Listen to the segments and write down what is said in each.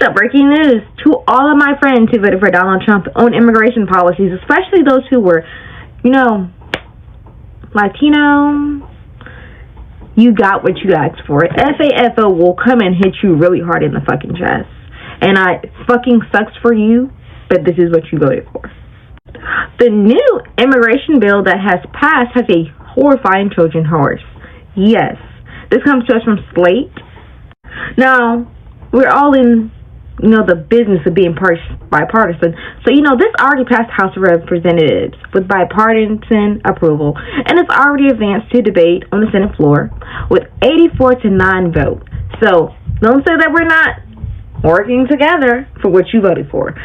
So breaking news to all of my friends who voted for Donald Trump on immigration policies, especially those who were, Latino. You got what you asked for. SAFO will come and hit you really hard in the fucking chest. And it fucking sucks for you, but this is what you voted for. The new immigration bill that has passed has a horrifying Trojan horse. Yes, this comes to us from Slate. Now, we're all in, the business of being bipartisan. So, this already passed the House of Representatives with bipartisan approval, and it's already advanced to debate on the Senate floor with 84-9 vote. So, don't say that we're not working together for what you voted for.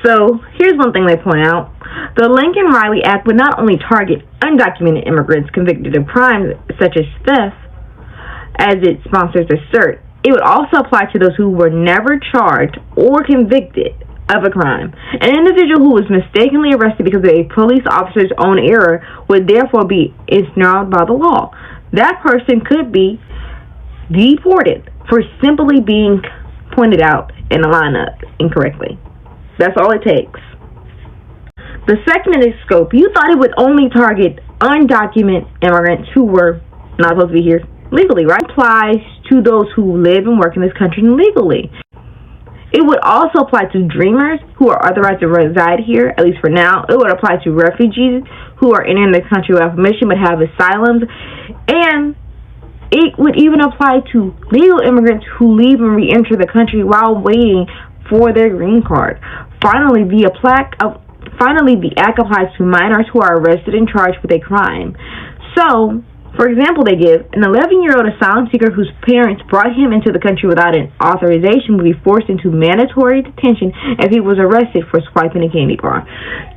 So, here's one thing they point out. The Laken Riley Act would not only target undocumented immigrants convicted of crimes such as theft, as its sponsors assert, it would also apply to those who were never charged or convicted of a crime. An individual who was mistakenly arrested because of a police officer's own error would therefore be ensnared by the law. That person could be deported for simply being pointed out in a lineup incorrectly. That's all it takes. The second in its scope, you thought it would only target undocumented immigrants who were not supposed to be here legally, right? Applies to those who live and work in this country legally. It would also apply to dreamers who are authorized to reside here, at least for now. It would apply to refugees who are entering the country without permission but have asylums. And it would even apply to legal immigrants who leave and re-enter the country while waiting for their green card. Finally, the act applies to minors who are arrested and charged with a crime. So, for example, they give an 11-year-old asylum seeker whose parents brought him into the country without an authorization would be forced into mandatory detention if he was arrested for swiping a candy bar.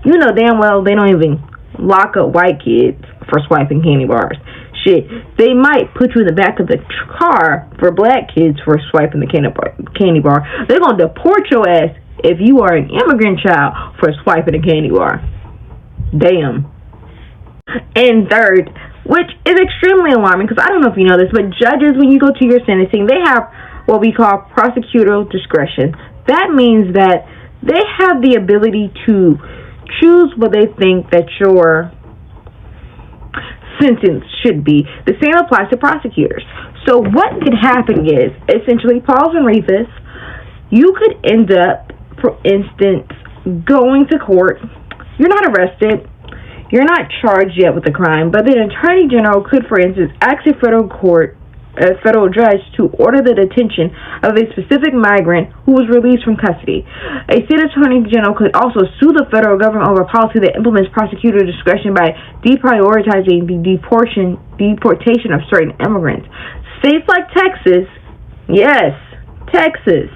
You know damn well they don't even lock up white kids for swiping candy bars. Shit, they might put you in the back of the car for black kids for swiping the candy bar. They're going to deport your ass if you are an immigrant child for swiping a candy bar. Damn. And third, which is extremely alarming, because I don't know if you know this, but judges, when you go to your sentencing, they have what we call prosecutorial discretion. That means that they have the ability to choose what they think that your sentence should be. The same applies to prosecutors. So what could happen is, essentially, pause and read this. You could end up, for instance, going to court. You're not arrested. You're not charged yet with the crime, but the Attorney General could, for instance, ask a federal judge to order the detention of a specific migrant who was released from custody. A state Attorney General could also sue the federal government over a policy that implements prosecutor discretion by deprioritizing the deportation of certain immigrants. States like Texas, yes, Texas,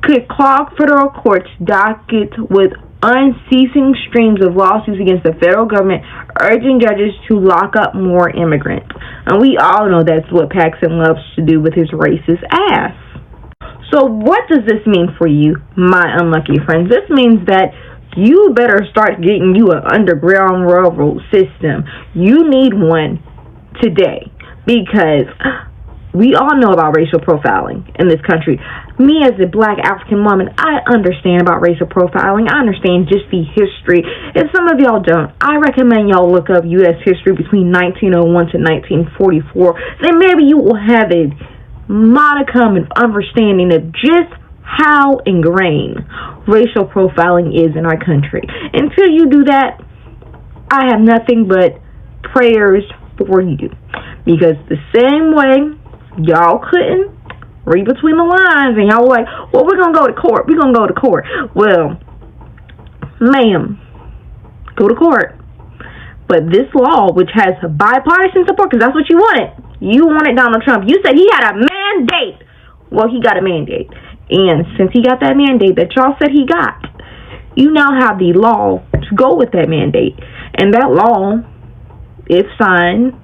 could clog federal courts' docket with unceasing streams of lawsuits against the federal government, urging judges to lock up more immigrants. And we all know that's what Paxton loves to do with his racist ass. So what does this mean for you, my unlucky friends? This means that you better start getting you an underground railroad system. You need one today, because we all know about racial profiling in this country. Me as a black African woman, I understand about racial profiling. I understand just the history. If some of y'all don't, I recommend y'all look up U.S. history between 1901 to 1944. Then maybe you will have a modicum of understanding of just how ingrained racial profiling is in our country. Until you do that, I have nothing but prayers for you. Because the same way y'all couldn't read between the lines, and y'all were like, well, we're going to go to court. We're going to go to court. Well, ma'am, go to court. But this law, which has bipartisan support, because that's what you wanted. You wanted Donald Trump. You said he had a mandate. Well, he got a mandate. And since he got that mandate that y'all said he got, you now have the law to go with that mandate. And that law, if signed,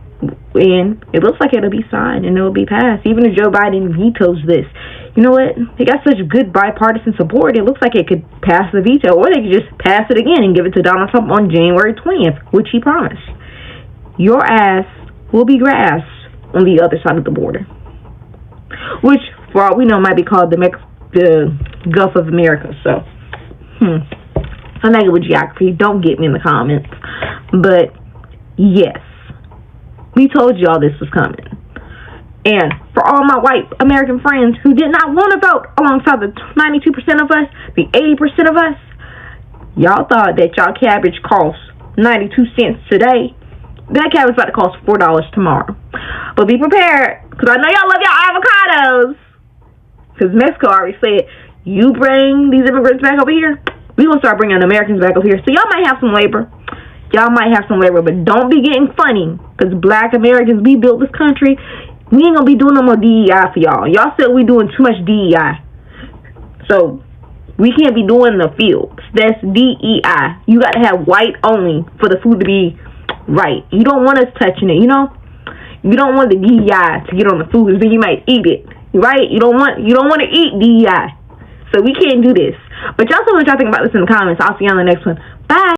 and it looks like it'll be signed and it'll be passed. Even if Joe Biden vetoes this, you know what? They got such good bipartisan support, it looks like it could pass the veto, or they could just pass it again and give it to Donald Trump on January 20th, which he promised. Your ass will be grass on the other side of the border, which, for all we know, might be called the the Gulf of America. So, I'm not good with geography. Don't get me in the comments. But, yes. We told y'all this was coming. And for all my white American friends who did not want to vote alongside the 92% of us, the 80% of us, y'all thought that y'all cabbage cost 92 cents today. That cabbage about to cost $4 tomorrow. But be prepared, because I know y'all love y'all avocados. Because Mexico already said, you bring these immigrants back over here, we going to start bringing Americans back over here. So y'all might have some labor. Y'all might have some labor, but don't be getting funny. Because black Americans, we built this country. We ain't going to be doing no more DEI for y'all. Y'all said we doing too much DEI. So, we can't be doing the fields. That's DEI. You got to have white only for the food to be right. You don't want us touching it, you know? You don't want the DEI to get on the food, then you might eat it. Right? You don't want to eat DEI. So we can't do this. But y'all tell me what y'all think about this in the comments. I'll see you on the next one. Bye.